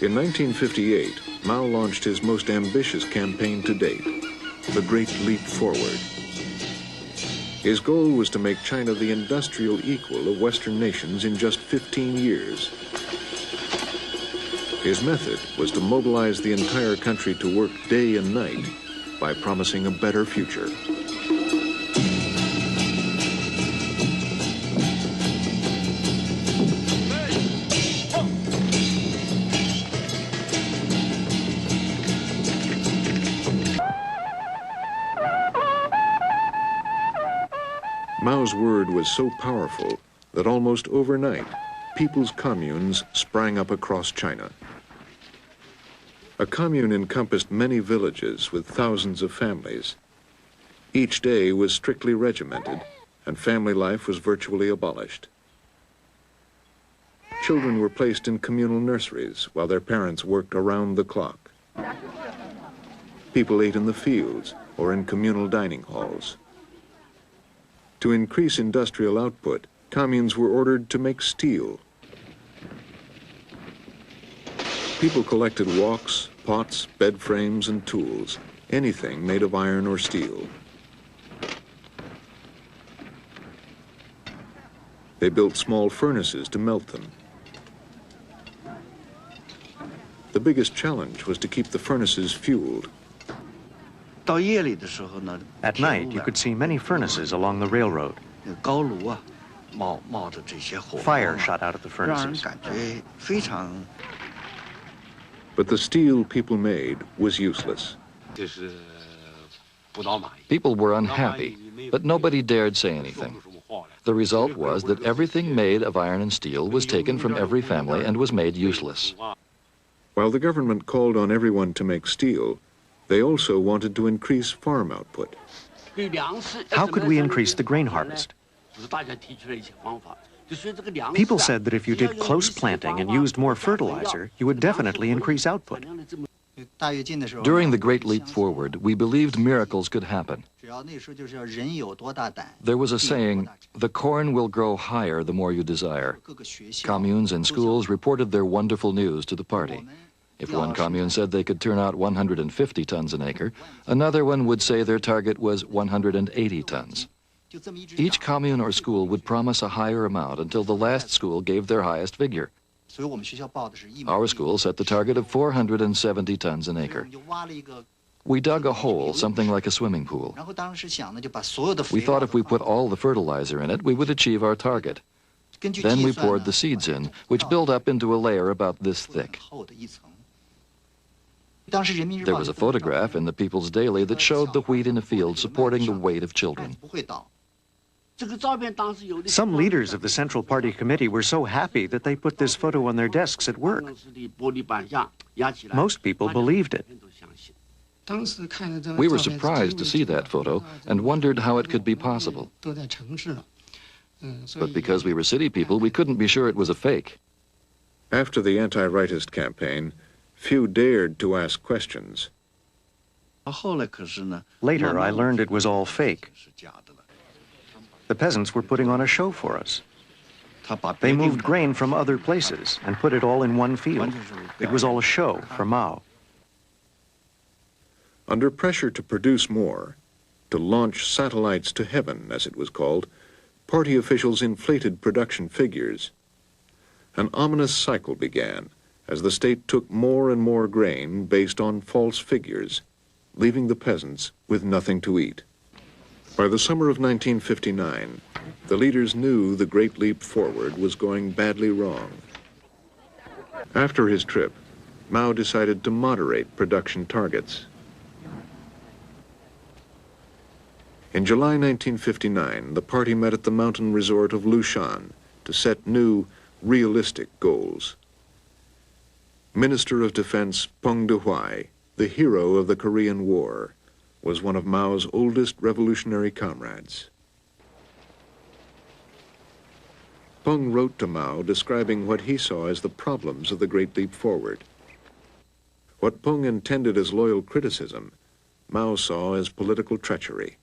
In 1958, Mao launched his most ambitious campaign to date, the Great Leap Forward. His goal was to make China the industrial equal of Western nations in just 15 years. His method was to mobilize the entire country to work day and night by promising a better future. Mao's word was so powerful that almost overnight, people's communes sprang up across China. A commune encompassed many villages with thousands of families. Each day was strictly regimented, and family life was virtually abolished. Children were placed in communal nurseries while their parents worked around the clock. People ate in the fields or in communal dining halls. To increase industrial output, communes were ordered to make steel. People collected walks, pots, bed frames, and tools, anything made of iron or steel. They built small furnaces to melt them. The biggest challenge was to keep the furnaces fueled. At night, you could see many furnaces along the railroad. Fire shot out of the furnaces. But the steel people made was useless. People were unhappy, but nobody dared say anything. The result was that everything made of iron and steel was taken from every family and was made useless. While the government called on everyone to make steel, they also wanted to increase farm output. How could we increase the grain harvest? People said that if you did close planting and used more fertilizer, you would definitely increase output. During the Great Leap Forward, we believed miracles could happen. There was a saying, "The corn will grow higher the more you desire." Communes and schools reported their wonderful news to the party. If one commune said they could turn out 150 tons an acre, another one would say their target was 180 tons. Each commune or school would promise a higher amount until the last school gave their highest figure. Our school set the target of 470 tons an acre. We dug a hole, something like a swimming pool. We thought if we put all the fertilizer in it, we would achieve our target. Then we poured the seeds in, which built up into a layer about this thick. There was a photograph in the People's Daily that showed the wheat in a field supporting the weight of children. Some leaders of the Central Party Committee were so happy that they put this photo on their desks at work. Most people believed it. We were surprised to see that photo and wondered how it could be possible. But because we were city people, we couldn't be sure it was a fake. After the anti-rightist campaign, few dared to ask questions. Later, I learned it was all fake. The peasants were putting on a show for us. They moved grain from other places and put it all in one field. It was all a show for Mao. Under pressure to produce more, to launch satellites to heaven, as it was called, party officials inflated production figures. An ominous cycle began as the state took more and more grain based on false figures, leaving the peasants with nothing to eat. By the summer of 1959, the leaders knew the Great Leap Forward was going badly wrong. After his trip, Mao decided to moderate production targets. In July 1959, the party met at the mountain resort of Lushan to set new, realistic goals. Minister of Defense Peng Dehuai, the hero of the Korean War, was one of Mao's oldest revolutionary comrades. Peng wrote to Mao describing what he saw as the problems of the Great Leap Forward. What Peng intended as loyal criticism, Mao saw as political treachery.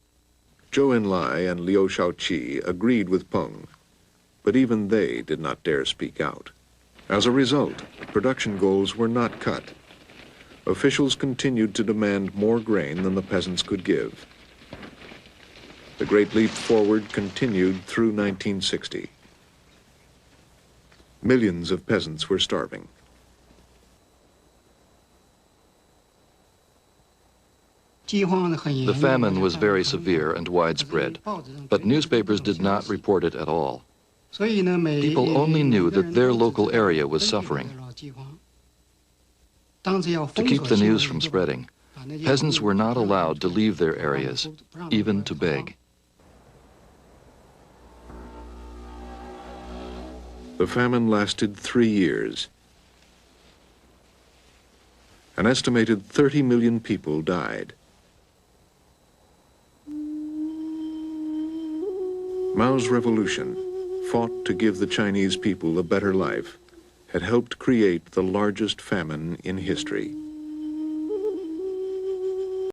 Zhou Enlai and Liu Shaoqi agreed with Peng, but even they did not dare speak out. As a result, production goals were not cut. Officials continued to demand more grain than the peasants could give. The Great Leap Forward continued through 1960. Millions of peasants were starving. The famine was very severe and widespread, but newspapers did not report it at all. People only knew that their local area was suffering. To keep the news from spreading, peasants were not allowed to leave their areas, even to beg. The famine lasted 3 years. An estimated 30 million people died. Mao's revolution, fought to give the Chinese people a better life, had helped create the largest famine in history.